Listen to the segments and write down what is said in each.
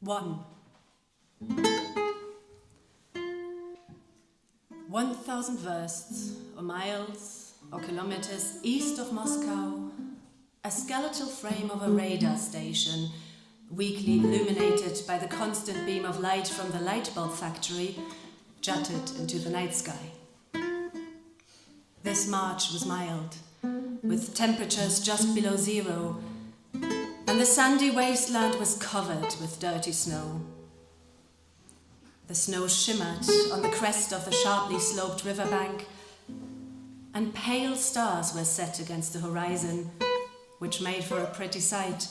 1. 1,000 versts, or miles, or kilometers east of Moscow, a skeletal frame of a radar station, weakly illuminated by the constant beam of light from the light bulb factory, jutted into the night sky. This march was mild, with temperatures just below zero, and the sandy wasteland was covered with dirty snow. The snow shimmered on the crest of the sharply sloped riverbank, and pale stars were set against the horizon, which made for a pretty sight.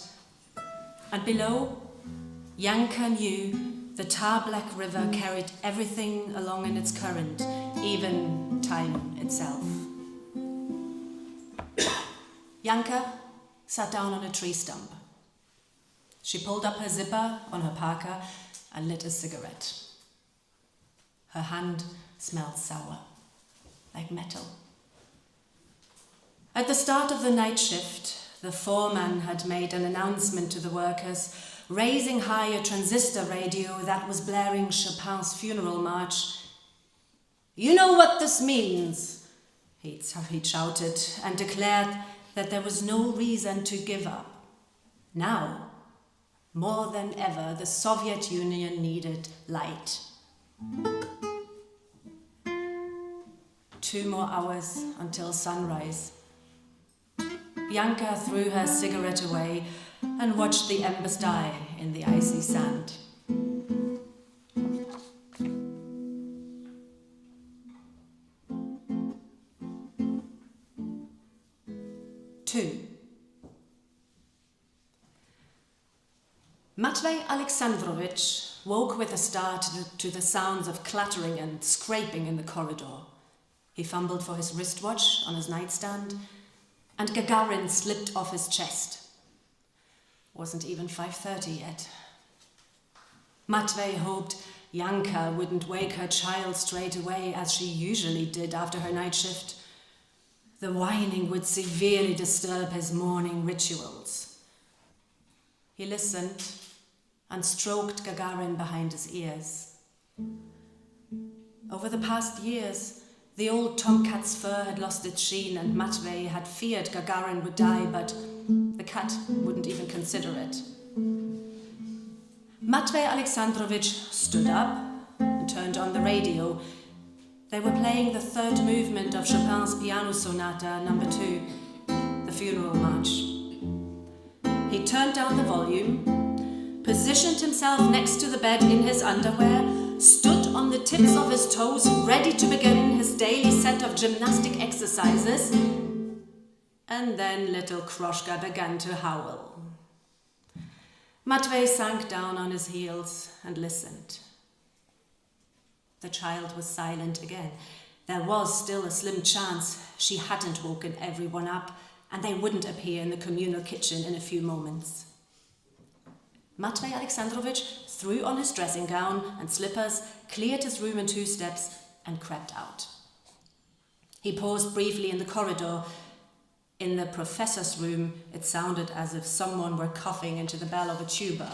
And below, Yanka knew the tar-black river carried everything along in its current, even time itself. Yanka sat down on a tree stump. She pulled up her zipper on her parka and lit a cigarette. Her hand smelled sour, like metal. At the start of the night shift, the foreman had made an announcement to the workers, raising high a transistor radio that was blaring Chopin's funeral march. "You know what this means," he shouted, and declared that there was no reason to give up. Now, more than ever, the Soviet Union needed light. 2 more hours until sunrise. Yanka threw her cigarette away and watched the embers die in the icy sand. 2. Matvey Alexandrovich woke with a start to the sounds of clattering and scraping in the corridor. He fumbled for his wristwatch on his nightstand, and Gagarin slipped off his chest. Wasn't even 5:30 yet. Matvey hoped Yanka wouldn't wake her child straight away, as she usually did after her night shift. The whining would severely disturb his morning rituals. He listened and stroked Gagarin behind his ears. Over the past years, the old tomcat's fur had lost its sheen, and Matvey had feared Gagarin would die, but the cat wouldn't even consider it. Matvey Alexandrovich stood up and turned on the radio. They were playing the 3rd movement of Chopin's Piano Sonata No. 2, the funeral march. He turned down the volume, positioned himself next to the bed in his underwear, stood on the tips of his toes, ready to begin his daily set of gymnastic exercises, and then little Kroshka began to howl. Matvey sank down on his heels and listened. The child was silent again. There was still a slim chance she hadn't woken everyone up, and they wouldn't appear in the communal kitchen in a few moments. Matvey Alexandrovich threw on his dressing gown and slippers, cleared his room in 2 steps, and crept out. He paused briefly in the corridor. In the professor's room, it sounded as if someone were coughing into the bell of a tuba.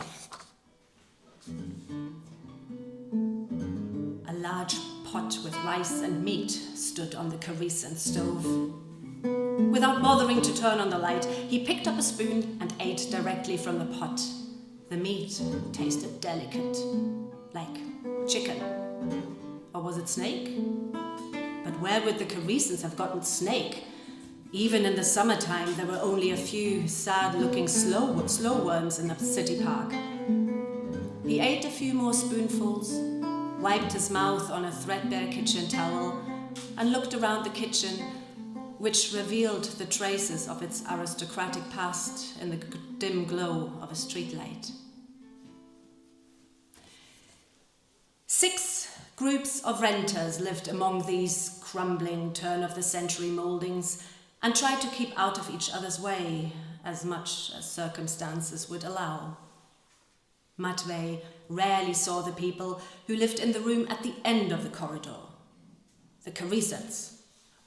A large pot with rice and meat stood on the kerosene stove. Without bothering to turn on the light, he picked up a spoon and ate directly from the pot. The meat tasted delicate, like chicken. Or was it snake? But where would the Caresons have gotten snake? Even in the summertime, there were only a few sad-looking slow worms in the city park. He ate a few more spoonfuls, wiped his mouth on a threadbare kitchen towel, and looked around the kitchen, which revealed the traces of its aristocratic past in the dim glow of a streetlight. 6 groups of renters lived among these crumbling turn-of-the-century mouldings and tried to keep out of each other's way as much as circumstances would allow. Matvey rarely saw the people who lived in the room at the end of the corridor, the Caresons,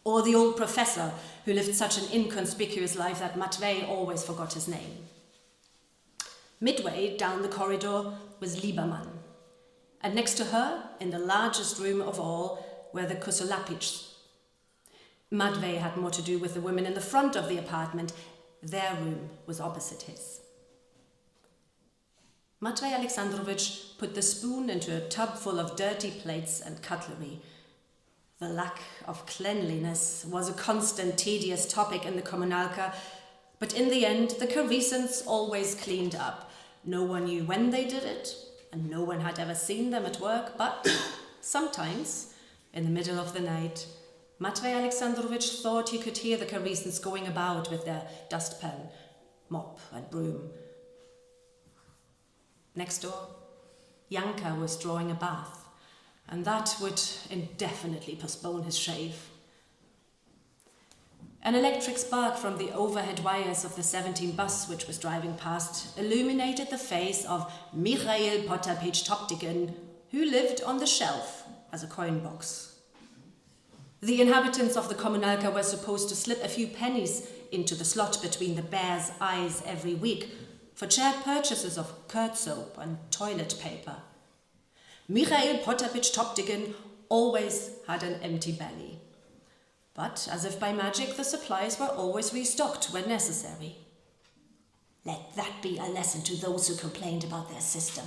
or the old professor who lived such an inconspicuous life that Matvey always forgot his name. Midway down the corridor was Liebermann, and next to her, in the largest room of all, were the Kusolapics. Matvey had more to do with the women in the front of the apartment. Their room was opposite his. Matvey Alexandrovich put the spoon into a tub full of dirty plates and cutlery. The lack of cleanliness was a constant, tedious topic in the Kommunalka, but in the end, the Karesans always cleaned up. No one knew when they did it, and no one had ever seen them at work, but sometimes, in the middle of the night, Matvey Alexandrovich thought he could hear the Karesans going about with their dustpan, mop and broom. Next door, Yanka was drawing a bath, and that would indefinitely postpone his shave. An electric spark from the overhead wires of the 17 bus which was driving past illuminated the face of Mikhail Potapych-Toptikin, who lived on the shelf as a coin box. The inhabitants of the Kommunalka were supposed to slip a few pennies into the slot between the bear's eyes every week for shared purchases of curd soap and toilet paper. Mikhail Potapych-Toptikin always had an empty belly. But, as if by magic, the supplies were always restocked when necessary. Let that be a lesson to those who complained about their system.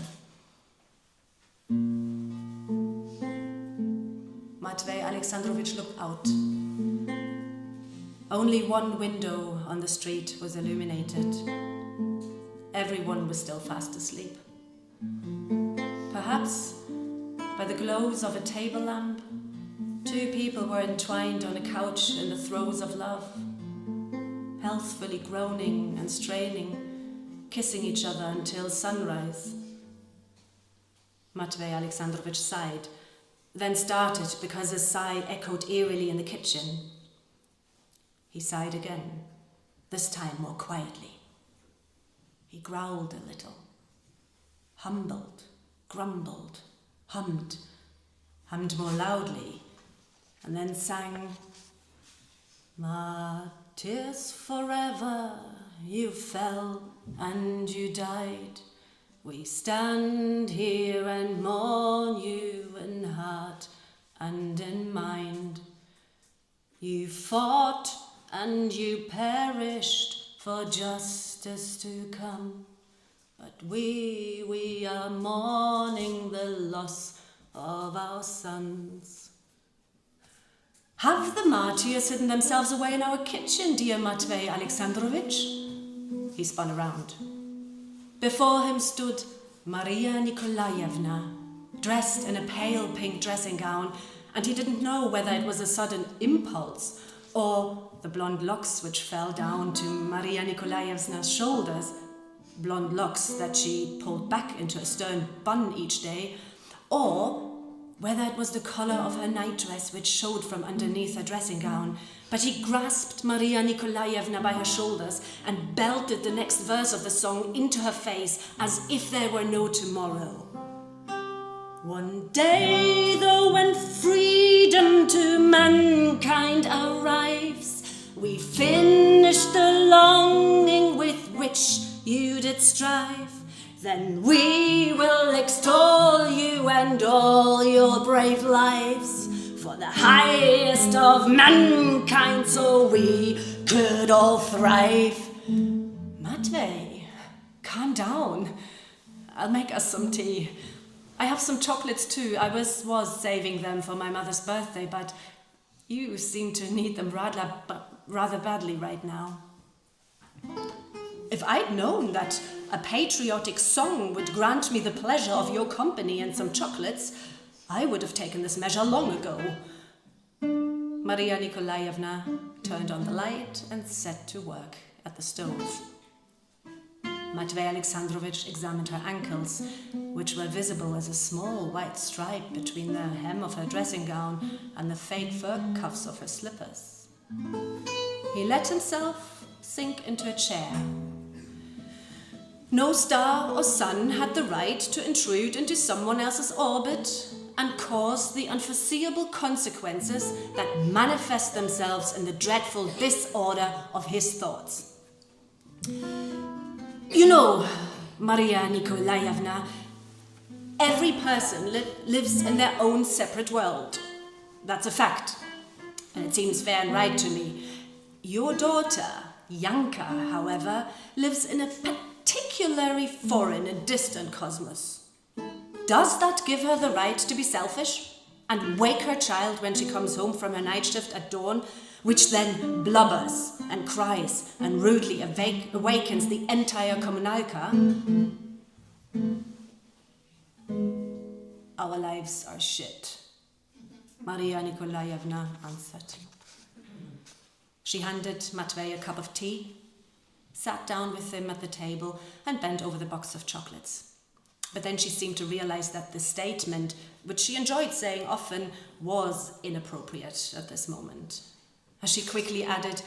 Matvey Alexandrovich looked out. Only one window on the street was illuminated. Everyone was still fast asleep. Perhaps, by the glows of a table lamp, two people were entwined on a couch in the throes of love, healthfully groaning and straining, kissing each other until sunrise. Matvey Alexandrovich sighed, then started because his sigh echoed eerily in the kitchen. He sighed again, this time more quietly. He growled a little, humbled, grumbled, hummed more loudly, and then sang, "My tears forever, you fell and you died. We stand here and mourn you in heart and in mind. You fought and you perished for justice to come, but we are mourning the loss of our sons." "Have the martyrs hidden themselves away in our kitchen, dear Matvey Alexandrovich?" He spun around. Before him stood Maria Nikolaevna, dressed in a pale pink dressing gown, and he didn't know whether it was a sudden impulse or the blonde locks which fell down to Maria Nikolaevna's shoulders, blonde locks that she pulled back into a stern bun each day, or whether it was the collar of her nightdress which showed from underneath her dressing gown. But he grasped Maria Nikolaevna by her shoulders and belted the next verse of the song into her face as if there were no tomorrow. "One day, though, when freedom to mankind arrives, we finish the longing with which you did strive. Then we will extol you and all your brave lives for the highest of mankind, so we could all thrive." "Matvey, calm down. I'll make us some tea. I have some chocolates too. I was saving them for my mother's birthday, but you seem to need them rather badly right now." "If I'd known that a patriotic song would grant me the pleasure of your company and some chocolates, I would have taken this measure long ago." Maria Nikolaevna turned on the light and set to work at the stove. Matvey Alexandrovich examined her ankles, which were visible as a small white stripe between the hem of her dressing gown and the fake fur cuffs of her slippers. He let himself sink into a chair. No star or sun had the right to intrude into someone else's orbit and cause the unforeseeable consequences that manifest themselves in the dreadful disorder of his thoughts. "You know, Maria Nikolaevna. Every person lives in their own separate world. That's a fact. And it seems fair and right to me. Your daughter, Yanka, however, lives in a particularly foreign and distant cosmos. Does that give her the right to be selfish and wake her child when she comes home from her night shift at dawn, which then blubbers and cries and rudely awakens the entire kommunalka? Our lives are shit, Maria Nikolaevna answered. She handed Matvey a cup of tea, sat down with him at the table and bent over the box of chocolates. But then she seemed to realize that the statement, which she enjoyed saying often, was inappropriate at this moment. As she quickly added,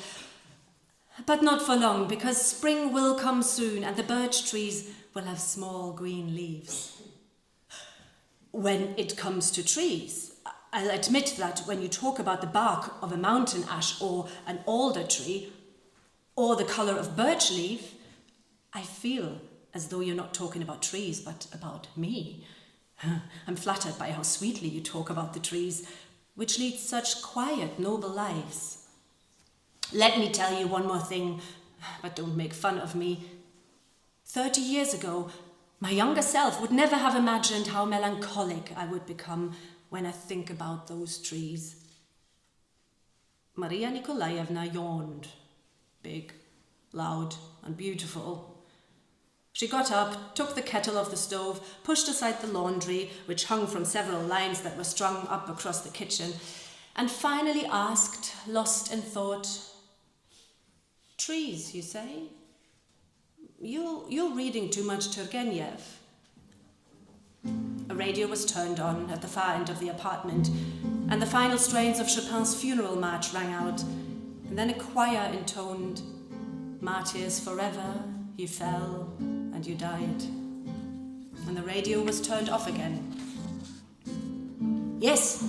"But not for long, because spring will come soon and the birch trees will have small green leaves." When it comes to trees, I'll admit that when you talk about the bark of a mountain ash or an alder tree, or the colour of birch leaf, I feel as though you're not talking about trees, but about me. I'm flattered by how sweetly you talk about the trees, which lead such quiet, noble lives. Let me tell you one more thing, but don't make fun of me. 30 years ago, my younger self would never have imagined how melancholic I would become when I think about those trees. Maria Nikolaevna yawned, big, loud, and beautiful. She got up, took the kettle off the stove, pushed aside the laundry, which hung from several lines that were strung up across the kitchen, and finally asked, lost in thought, "Trees, you say? You're reading too much Turgenev." A radio was turned on at the far end of the apartment, and the final strains of Chopin's funeral march rang out, and then a choir intoned, "Martyrs forever, you fell and you died." And the radio was turned off again. "Yes,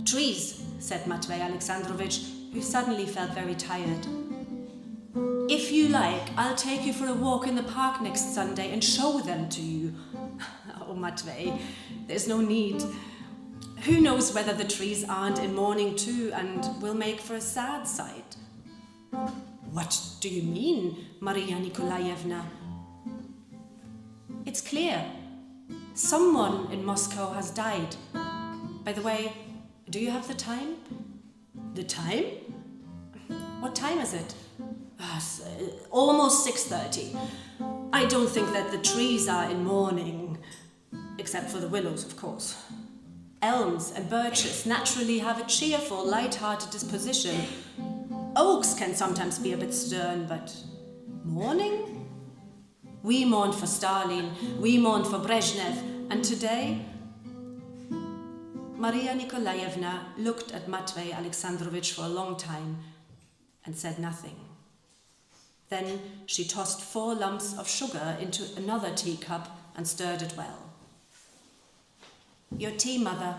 trees," said Matvey Alexandrovich, who suddenly felt very tired. "If you like, I'll take you for a walk in the park next Sunday and show them to you." "Oh, Matvey, there's no need. Who knows whether the trees aren't in mourning too and will make for a sad sight." "What do you mean, Maria Nikolaevna?" "It's clear. Someone in Moscow has died. By the way, do you have the time?" "The time? What time is it?" Almost 6:30. I don't think that the trees are in mourning, except for the willows, of course. Elms and birches naturally have a cheerful, light-hearted disposition. Oaks can sometimes be a bit stern, but mourning? We mourned for Stalin, we mourned for Brezhnev, and today? Maria Nikolaevna looked at Matvey Alexandrovich for a long time and said nothing. Then she tossed 4 lumps of sugar into another teacup and stirred it well. "Your tea, mother."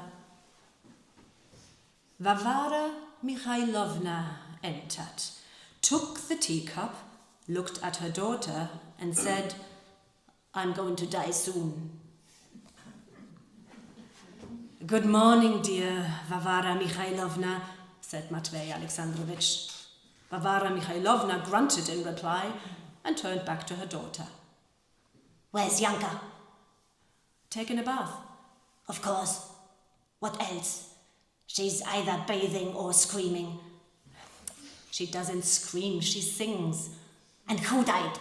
Varvara Mikhailovna entered, took the teacup, looked at her daughter and said, "I'm going to die soon." "Good morning, dear Varvara Mikhailovna," said Matvey Alexandrovich. Varvara Mikhailovna grunted in reply and turned back to her daughter. "Where's Yanka?" "Taking a bath." "Of course. What else? She's either bathing or screaming." "She doesn't scream, she sings." "And who died?"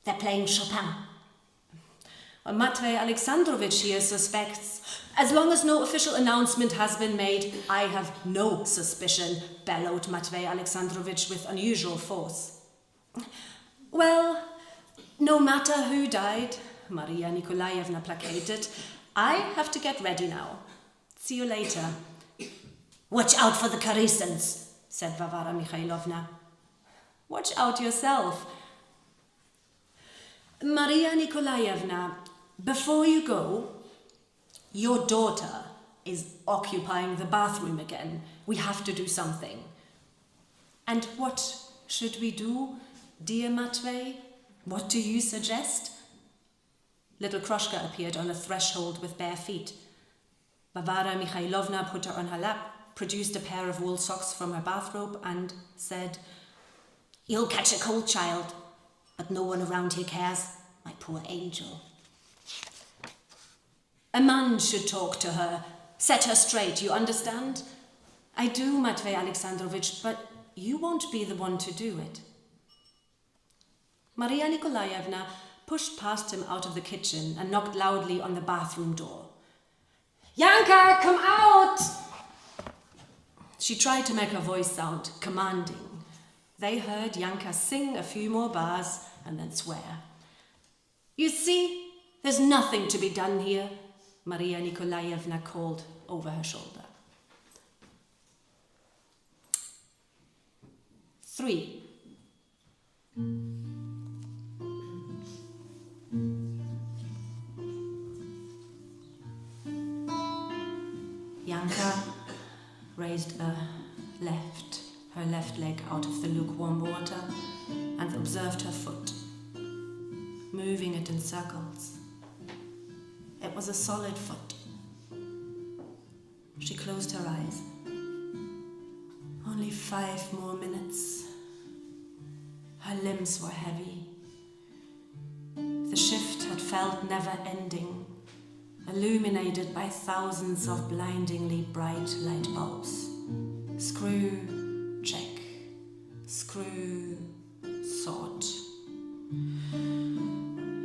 "They're playing Chopin." Well, Matvey Alexandrovich here suspects. As long as no official announcement has been made, I have no suspicion, bellowed Matvey Alexandrovich with unusual force. "Well, no matter who died," Maria Nikolaevna placated, "I have to get ready now. See you later." "Watch out for the Karisans," said Varvara Mikhailovna. "Watch out yourself." "Maria Nikolaevna, before you go, your daughter is occupying the bathroom again. We have to do something." "And what should we do, dear Matvey? What do you suggest?" Little Kroshka appeared on the threshold with bare feet. Varvara Mikhailovna put her on her lap, produced a pair of wool socks from her bathrobe and said, "You'll catch a cold, child, but no one around here cares, my poor angel." A man should talk to her, set her straight, you understand? I do, Matvey Alexandrovich, but you won't be the one to do it. Maria Nikolaevna pushed past him out of the kitchen and knocked loudly on the bathroom door. "Yanka, come out!" She tried to make her voice sound commanding. They heard Yanka sing a few more bars and then swear. "You see, there's nothing to be done here," Maria Nikolaevna called over her shoulder. 3. Yanka raised her left leg out of the lukewarm water and observed her foot, moving it in circles. It was a solid foot. She closed her eyes. Only 5 more minutes. Her limbs were heavy. The shift had felt never-ending, illuminated by thousands of blindingly bright light bulbs. Screw, check, screw, sort.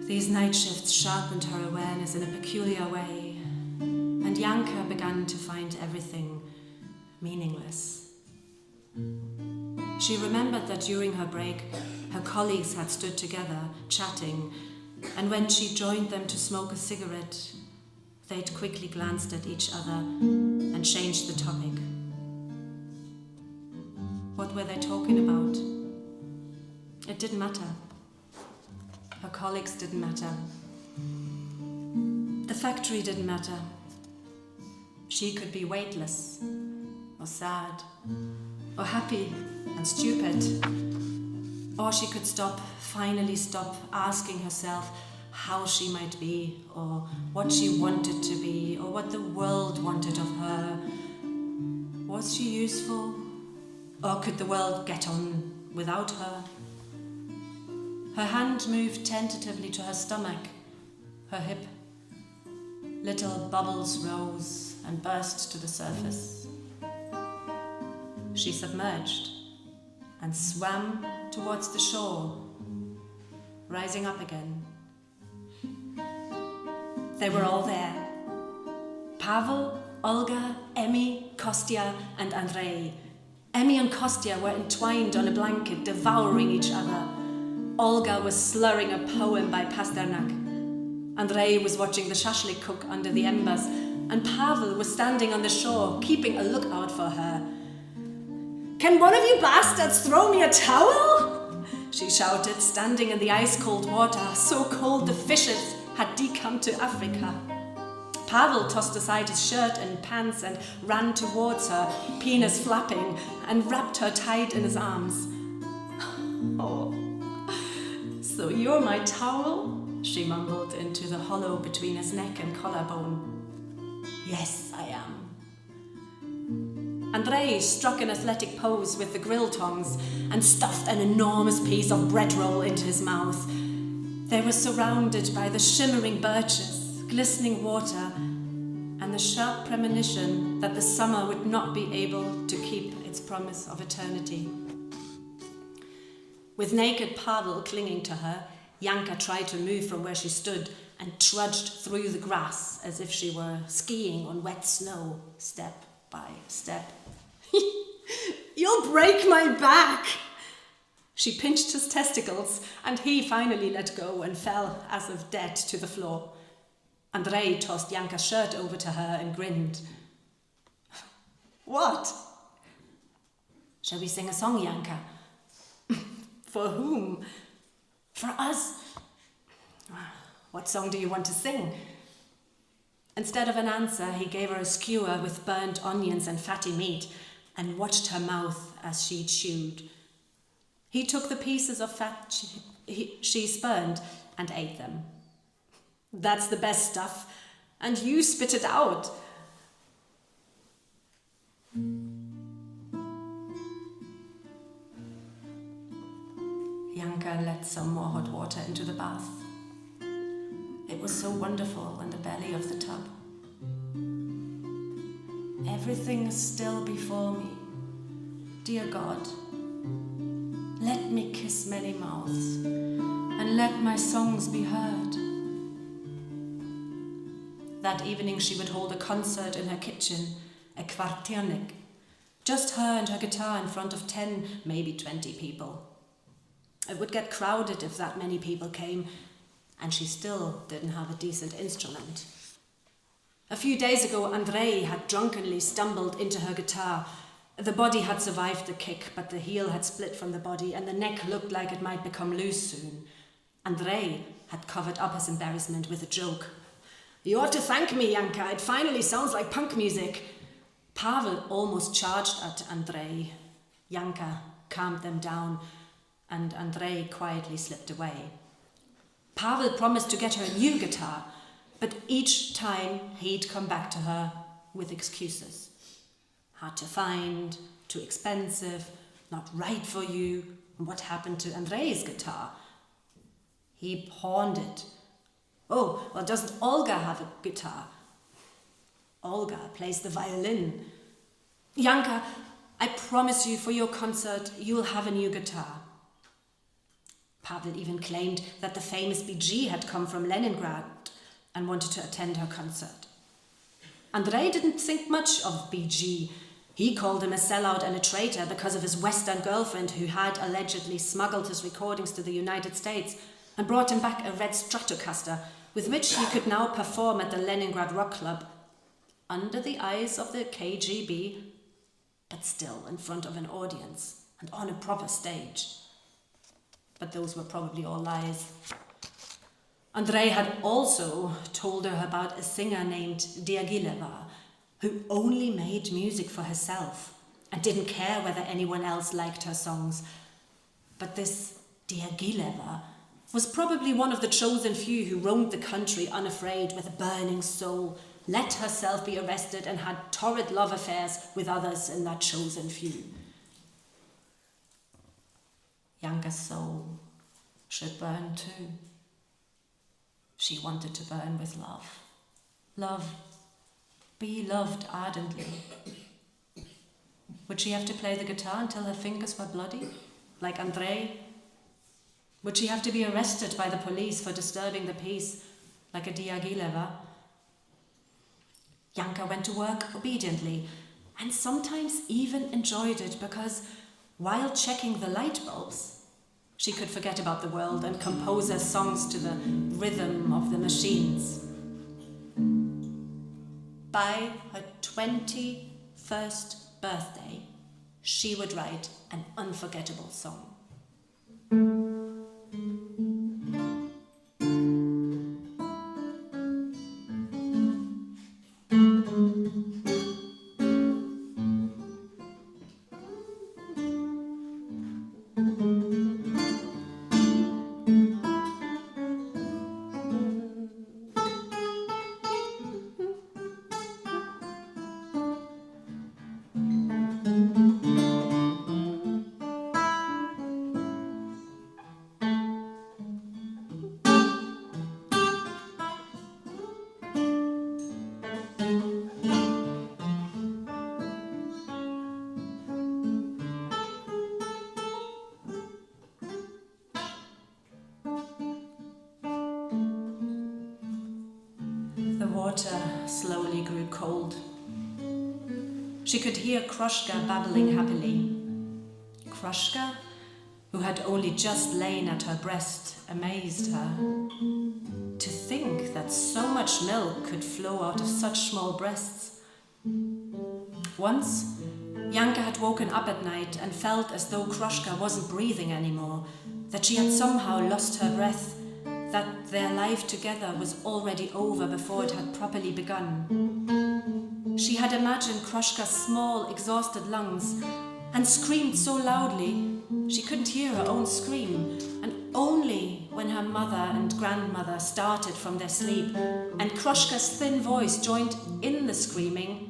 These night shifts sharpened her awareness in a peculiar way, and Yanka began to find everything meaningless. She remembered that during her break, her colleagues had stood together, chatting, and when she joined them to smoke a cigarette, they'd quickly glanced at each other and changed the topic. What were they talking about? It didn't matter. Her colleagues didn't matter. The factory didn't matter. She could be weightless, or sad, or happy and stupid. Or she could finally stop asking herself how she might be, or what she wanted to be, or what the world wanted of her. Was she useful? Or could the world get on without her? Her hand moved tentatively to her stomach, her hip. Little bubbles rose and burst to the surface. She submerged and swam towards the shore, rising up again. They were all there. Pavel, Olga, Emmy, Kostya, and Andrei. Emmy and Kostya were entwined on a blanket, devouring each other. Olga was slurring a poem by Pasternak. Andrei was watching the shashlik cook under the embers, and Pavel was standing on the shore, keeping a lookout for her. "Can one of you bastards throw me a towel?" she shouted, standing in the ice-cold water, so cold the fishes had decamped to Africa. Pavel tossed aside his shirt and pants and ran towards her, penis flapping, and wrapped her tight in his arms. "Oh, so you're my towel?" she mumbled into the hollow between his neck and collarbone. "Yes, I am." Andrei struck an athletic pose with the grill tongs and stuffed an enormous piece of bread roll into his mouth. They were surrounded by the shimmering birches, glistening water, and the sharp premonition that the summer would not be able to keep its promise of eternity. With naked Pavel clinging to her, Yanka tried to move from where she stood and trudged through the grass as if she were skiing on wet snow, step by step. "You'll break my back!" She pinched his testicles, and he finally let go and fell as if dead to the floor. Andrei tossed Yanka's shirt over to her and grinned. "What?" "Shall we sing a song, Yanka?" "For whom?" "For us." "What song do you want to sing?" Instead of an answer, he gave her a skewer with burnt onions and fatty meat and watched her mouth as she chewed. He took the pieces of fat she spurned and ate them. That's the best stuff, and you spit it out. Janka let some more hot water into the bath. It was so wonderful in the belly of the tub. Everything is still before me. Dear God, let me kiss many mouths and let my songs be heard. That evening she would hold a concert in her kitchen, a kvarternik. Just her and her guitar in front of 10, maybe 20 people. It would get crowded if that many people came, and she still didn't have a decent instrument. A few days ago, Andrei had drunkenly stumbled into her guitar. The body had survived the kick, but the heel had split from the body, and the neck looked like it might become loose soon. Andrei had covered up his embarrassment with a joke. "You ought to thank me, Janka. It finally sounds like punk music." Pavel almost charged at Andrei. Janka calmed them down, and Andrei quietly slipped away. Pavel promised to get her a new guitar, but each time he'd come back to her with excuses. Hard to find, too expensive, not right for you. What happened to Andrei's guitar? He pawned it. Oh, well, doesn't Olga have a guitar? Olga plays the violin. Janka, I promise you for your concert, you'll have a new guitar. Pavel even claimed that the famous BG had come from Leningrad and wanted to attend her concert. Andrei didn't think much of BG. He called him a sellout and a traitor because of his Western girlfriend who had allegedly smuggled his recordings to the United States and brought him back a red Stratocaster with which he could now perform at the Leningrad Rock Club, under the eyes of the KGB, but still in front of an audience and on a proper stage. But those were probably all lies. Andrei had also told her about a singer named Diagileva, who only made music for herself and didn't care whether anyone else liked her songs. But this Diagileva was probably one of the chosen few who roamed the country unafraid with a burning soul, let herself be arrested and had torrid love affairs with others in that chosen few. Janka's soul should burn too. She wanted to burn with love. Love. Be loved ardently. Would she have to play the guitar until her fingers were bloody, like Andrei? Would she have to be arrested by the police for disturbing the peace, like a Diagileva? Janka went to work obediently, and sometimes even enjoyed it because, while checking the light bulbs, she could forget about the world and compose her songs to the rhythm of the machines. By her 21st birthday, she would write an unforgettable song. The water slowly grew cold. She could hear Krushka babbling happily. Krushka, who had only just lain at her breast, amazed her. To think that so much milk could flow out of such small breasts. Once, Janka had woken up at night and felt as though Krushka wasn't breathing anymore, that she had somehow lost her breath, that their life together was already over before it had properly begun. She had imagined Krushka's small, exhausted lungs and screamed so loudly she couldn't hear her own scream, and only when her mother and grandmother started from their sleep and Kroshka's thin voice joined in the screaming,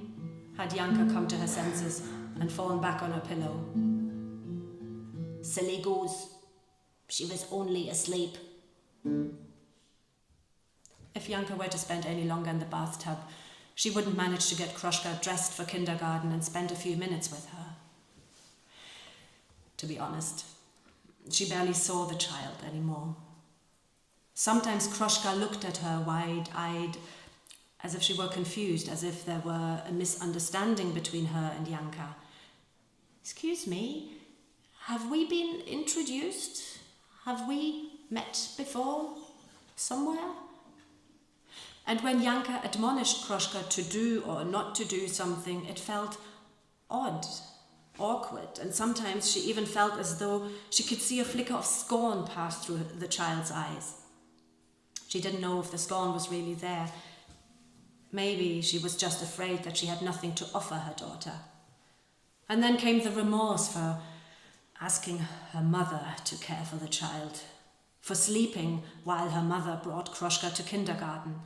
had Yanka come to her senses and fallen back on her pillow. Silly goose. She was only asleep. If Yanka were to spend any longer in the bathtub, she wouldn't manage to get Kroshka dressed for kindergarten and spend a few minutes with her. To be honest, she barely saw the child anymore. Sometimes Kroshka looked at her wide-eyed, as if she were confused, as if there were a misunderstanding between her and Yanka. "Excuse me, have we been introduced? Have we met before? Somewhere?" And when Yanka admonished Kroshka to do or not to do something, it felt odd, awkward, and sometimes she even felt as though she could see a flicker of scorn pass through the child's eyes. She didn't know if the scorn was really there. Maybe she was just afraid that she had nothing to offer her daughter. And then came the remorse for asking her mother to care for the child, for sleeping while her mother brought Kroshka to kindergarten.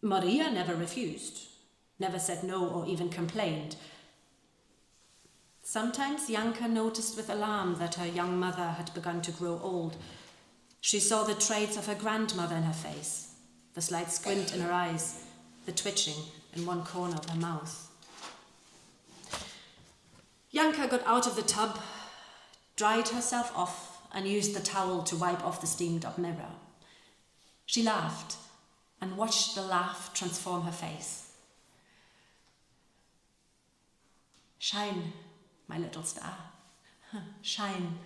Maria never refused, never said no or even complained. Sometimes Yanka noticed with alarm that her young mother had begun to grow old. She saw the traits of her grandmother in her face, the slight squint in her eyes, the twitching in one corner of her mouth. Yanka got out of the tub, dried herself off, and used the towel to wipe off the steamed-up mirror. She laughed and watched the laugh transform her face. "Shine, my little star, shine."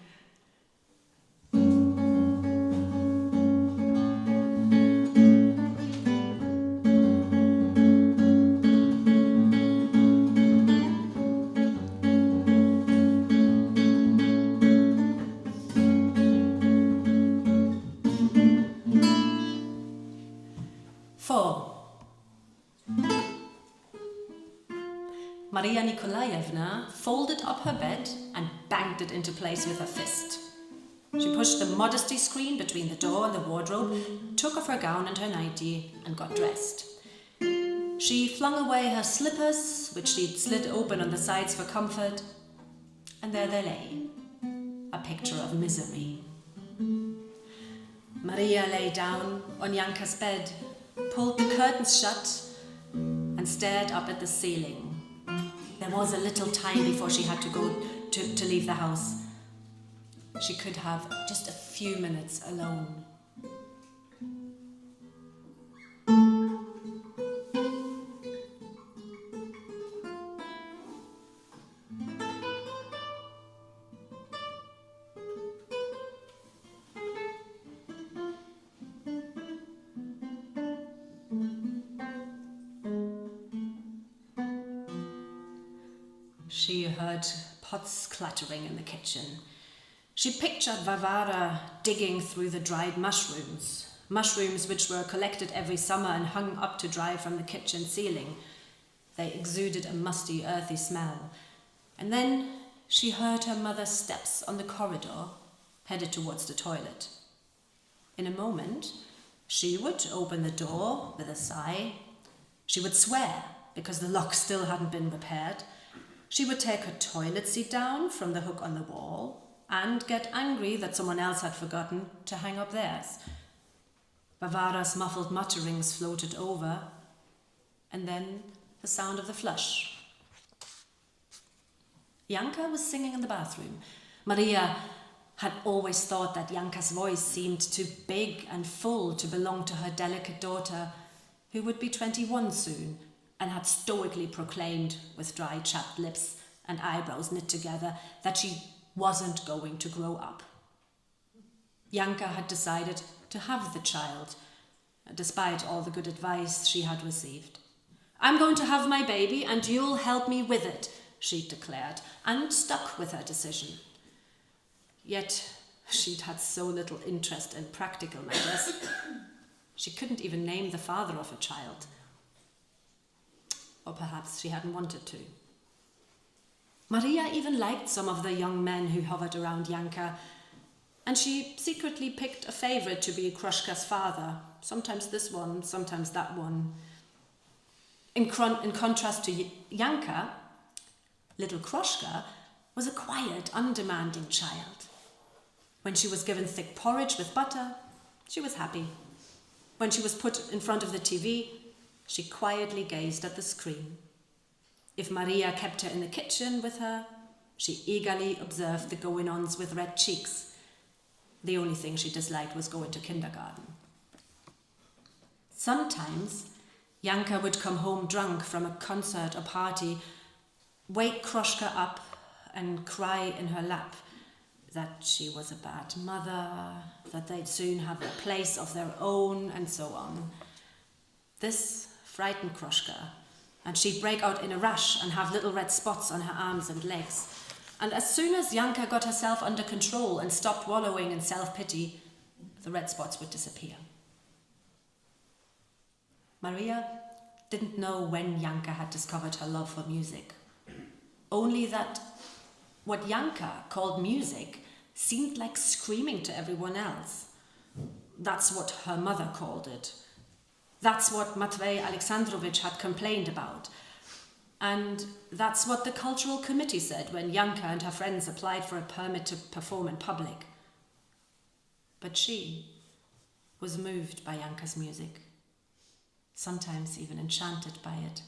Maria Nikolaevna folded up her bed and banged it into place with her fist. She pushed the modesty screen between the door and the wardrobe, took off her gown and her nightie, and got dressed. She flung away her slippers, which she'd slid open on the sides for comfort, and there they lay, a picture of misery. Maria lay down on Yanka's bed, pulled the curtains shut, and stared up at the ceiling. There was a little time before she had to go to leave the house. She could have just a few minutes alone. She heard pots clattering in the kitchen. She pictured Varvara digging through the dried mushrooms which were collected every summer and hung up to dry from the kitchen ceiling. They exuded a musty, earthy smell. And then she heard her mother's steps on the corridor, headed towards the toilet. In a moment, she would open the door with a sigh. She would swear because the lock still hadn't been repaired. She would take her toilet seat down from the hook on the wall and get angry that someone else had forgotten to hang up theirs. Varvara's muffled mutterings floated over, and then the sound of the flush. Yanka was singing in the bathroom. Maria had always thought that Yanka's voice seemed too big and full to belong to her delicate daughter, who would be 21 soon, and had stoically proclaimed, with dry chapped lips and eyebrows knit together, that she wasn't going to grow up. Yanka had decided to have the child, despite all the good advice she had received. "I'm going to have my baby and you'll help me with it," she declared, and stuck with her decision. Yet she'd had so little interest in practical matters, she couldn't even name the father of her child. Or perhaps she hadn't wanted to. Maria even liked some of the young men who hovered around Yanka, And she secretly picked a favorite to be Kroshka's father, sometimes this one, sometimes that one. In contrast to Janka, little Kroshka was a quiet, undemanding child. When she was given thick porridge with butter, she was happy. When she was put in front of the TV, she quietly gazed at the screen. If Maria kept her in the kitchen with her, she eagerly observed the goings-ons with red cheeks. The only thing she disliked was going to kindergarten. Sometimes, Janka would come home drunk from a concert or party, wake Kroshka up and cry in her lap that she was a bad mother, that they'd soon have a place of their own, and so on. This frightened Kroshka, and she'd break out in a rush and have little red spots on her arms and legs. And as soon as Janka got herself under control and stopped wallowing in self-pity, the red spots would disappear. Maria didn't know when Janka had discovered her love for music. Only that what Janka called music seemed like screaming to everyone else. That's what her mother called it. That's what Matvey Alexandrovich had complained about. And that's what the cultural committee said when Janka and her friends applied for a permit to perform in public. But she was moved by Janka's music, sometimes even enchanted by it.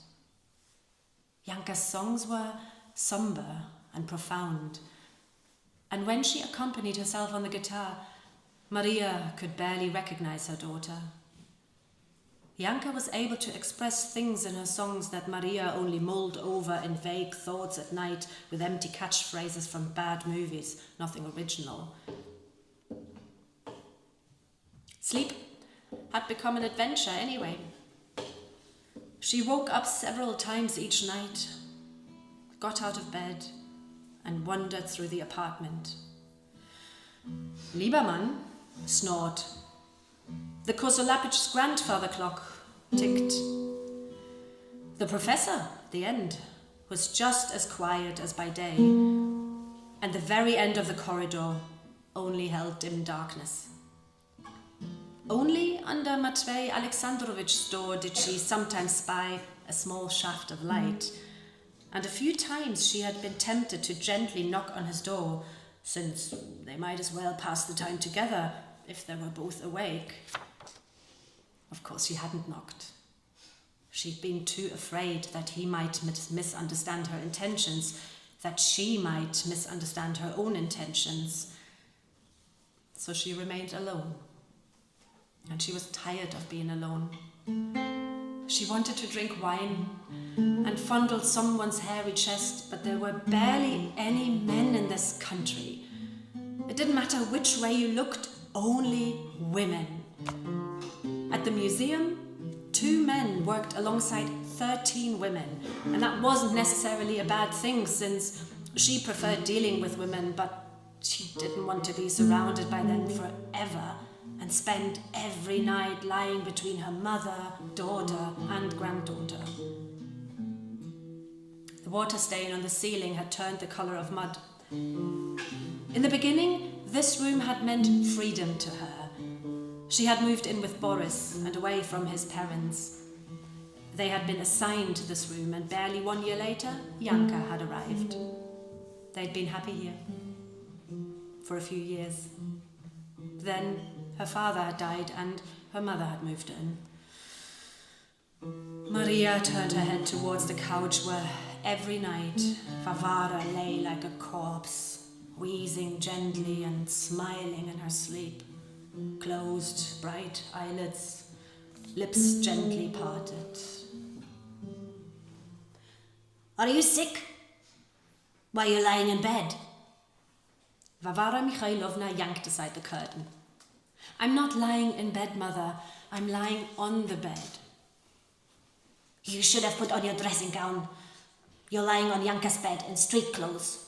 Janka's songs were somber and profound, and when she accompanied herself on the guitar, Maria could barely recognize her daughter. Janka was able to express things in her songs that Maria only mulled over in vague thoughts at night with empty catchphrases from bad movies, nothing original. Sleep had become an adventure anyway. She woke up several times each night, got out of bed, and wandered through the apartment. Liebermann snored. The Kosolapich's grandfather clock ticked. The professor, the end, was just as quiet as by day, and the very end of the corridor only held dim darkness. Only under Matvey Alexandrovich's door did she sometimes spy a small shaft of light, and a few times she had been tempted to gently knock on his door, since they might as well pass the time together if they were both awake. Of course, she hadn't knocked. She'd been too afraid that he might misunderstand her intentions, that she might misunderstand her own intentions. So she remained alone. And she was tired of being alone. She wanted to drink wine and fondle someone's hairy chest, but there were barely any men in this country. It didn't matter which way you looked, only women. At the museum, 2 men worked alongside 13 women, and that wasn't necessarily a bad thing, since she preferred dealing with women, but she didn't want to be surrounded by them forever and spend every night lying between her mother, daughter, and granddaughter. The water stain on the ceiling had turned the colour of mud. In the beginning, this room had meant freedom to her. She had moved in with Boris and away from his parents. They had been assigned to this room, and barely 1 year later, Janka had arrived. They'd been happy here for a few years. Then her father had died and her mother had moved in. Maria turned her head towards the couch where every night Varvara lay like a corpse, wheezing gently and smiling in her sleep. Closed, bright eyelids, lips gently parted. Are you sick? Why are you lying in bed? Varvara Mikhailovna yanked aside the curtain. I'm not lying in bed, Mother. I'm lying on the bed. You should have put on your dressing gown. You're lying on Janka's bed in street clothes.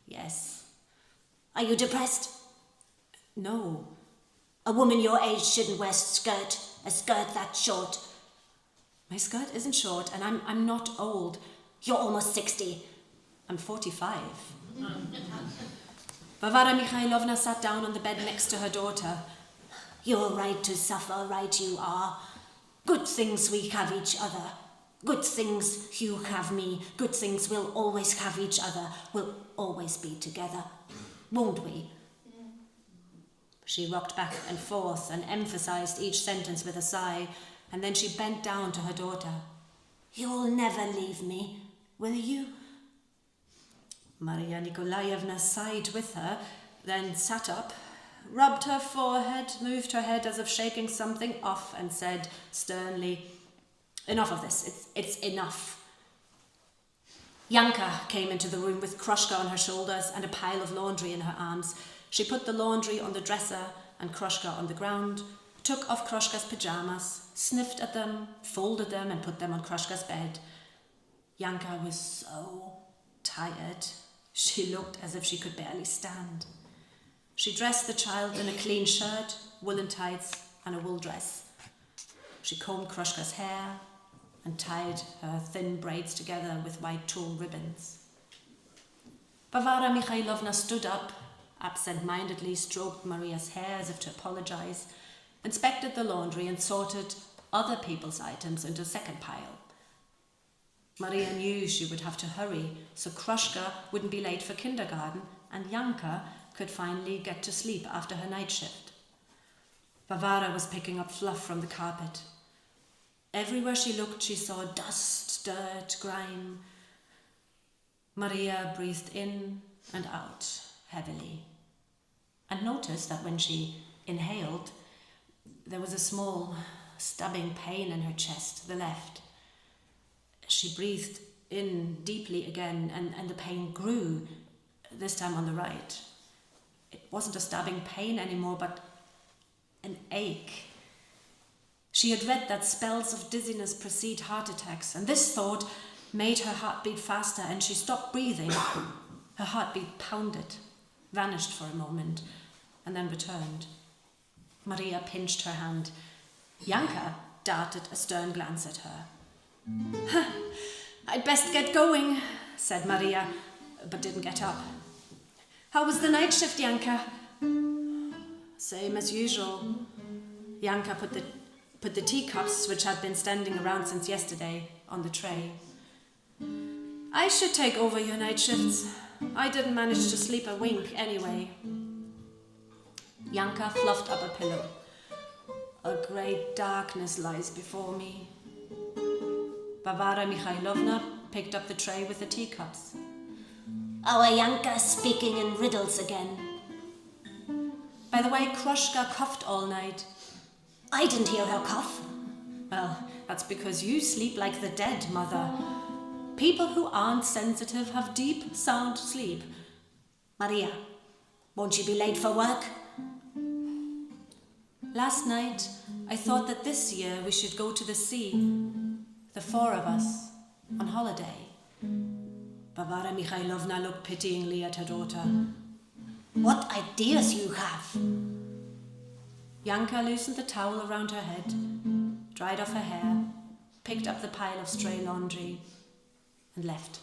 Yes. Are you depressed? No. A woman your age shouldn't wear a skirt that short. My skirt isn't short, and I'm not old. You're almost 60. I'm 45. Varvara Mikhailovna sat down on the bed next to her daughter. You're right to suffer, right you are. Good things we have each other. Good things you have me. Good things we'll always have each other. We'll always be together. Won't we? She rocked back and forth and emphasized each sentence with a sigh, and then she bent down to her daughter. You'll never leave me, will you? Maria Nikolaevna sighed with her, then sat up, rubbed her forehead, moved her head as if shaking something off, and said sternly, "Enough of this, it's enough." Yanka came into the room with Krushka on her shoulders and a pile of laundry in her arms. She put the laundry on the dresser and Krushka on the ground, took off Krushka's pyjamas, sniffed at them, folded them and put them on Krushka's bed. Yanka was so tired. She looked as if she could barely stand. She dressed the child in a clean shirt, woolen tights and a wool dress. She combed Krushka's hair and tied her thin braids together with white tulle ribbons. Varvara Mikhailovna stood up, absent-mindedly stroked Maria's hair as if to apologize, inspected the laundry and sorted other people's items into a second pile. Maria knew she would have to hurry, so Krushka wouldn't be late for kindergarten and Yanka could finally get to sleep after her night shift. Varvara was picking up fluff from the carpet. Everywhere she looked, she saw dust, dirt, grime. Maria breathed in and out heavily and noticed that when she inhaled, there was a small stabbing pain in her chest, the left. She breathed in deeply again and the pain grew, this time on the right. It wasn't a stabbing pain anymore, but an ache. She had read that spells of dizziness precede heart attacks, and this thought made her heart beat faster, and she stopped breathing. Her heartbeat pounded, vanished for a moment, and then returned. Maria pinched her hand. Yanka darted a stern glance at her. "I'd best get going," said Maria, but didn't get up. "How was the night shift, Yanka?" "Same as usual." Yanka put the teacups, which had been standing around since yesterday, on the tray. "I should take over your night shifts. I didn't manage to sleep a wink anyway." Yanka fluffed up a pillow. "A great darkness lies before me." Varvara Mikhailovna picked up the tray with the teacups. Our Yanka speaking in riddles again. "By the way, Krushka coughed all night." I didn't hear her cough. "Well, that's because you sleep like the dead, Mother. People who aren't sensitive have deep, sound sleep." Maria, won't you be late for work? "Last night, I thought that this year we should go to the sea, the four of us, on holiday." Varvara Mikhailovna looked pityingly at her daughter. What ideas you have! Yanka loosened the towel around her head, dried off her hair, picked up the pile of stray laundry, and left.